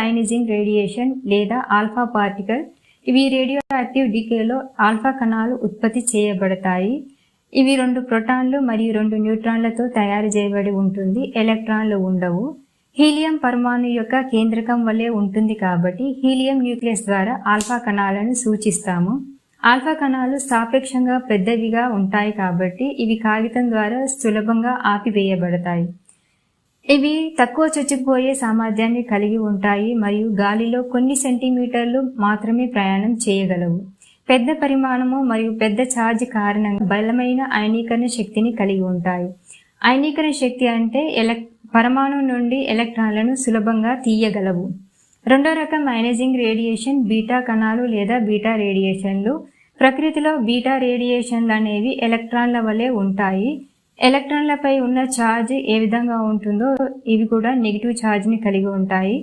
Ionizing radiation లేదా alpha particle. ఇవి radio active డికేలో alpha కణాలు ఉత్పత్తి చేయబడతాయి. ఇవి 2 ప్రోటాన్లు మరియు 2 న్యూట్రాన్లతో తయారు చేయబడి ఉంటుంది. ఎలక్ట్రాన్లు ఉండవు. హీలియం పరమాణు యొక్క కేంద్రకం వలె ఉంటుంది కాబట్టి హీలియం న్యూక్లియస్ ద్వారా ఆల్ఫా కణాలను సూచిస్తాము. ఆల్ఫా కణాలు సాపేక్షంగా పెద్దవిగా ఉంటాయి కాబట్టి ఇవి కాగితం ద్వారా సులభంగా ఆపివేయబడతాయి. ఇవి తక్కువ చొచ్చుకుపోయే సామర్థ్యాన్ని కలిగి ఉంటాయి మరియు గాలిలో కొన్ని సెంటీమీటర్లు మాత్రమే ప్రయాణం చేయగలవు. పెద్ద పరిమాణము మరియు పెద్ద ఛార్జ్ కారణంగా బలమైన అయనీకరణ శక్తిని కలిగి ఉంటాయి. అయనీకరణ శక్తి అంటే పరమాణువు నుండి ఎలక్ట్రాన్లను సులభంగా తీయగలవు. రెండో రకం అయనైజింగ్ రేడియేషన్ బీటా కణాలు లేదా బీటా రేడియేషన్లు. ప్రకృతిలో బీటా రేడియేషన్లు అనేవి ఎలక్ట్రాన్ల వలె ఉంటాయి. ఎలక్ట్రాన్లపై ఉన్న ఛార్జ్ ఏ విధంగా ఉంటుందో ఇవి కూడా నెగిటివ్ ఛార్జ్ని కలిగి ఉంటాయి.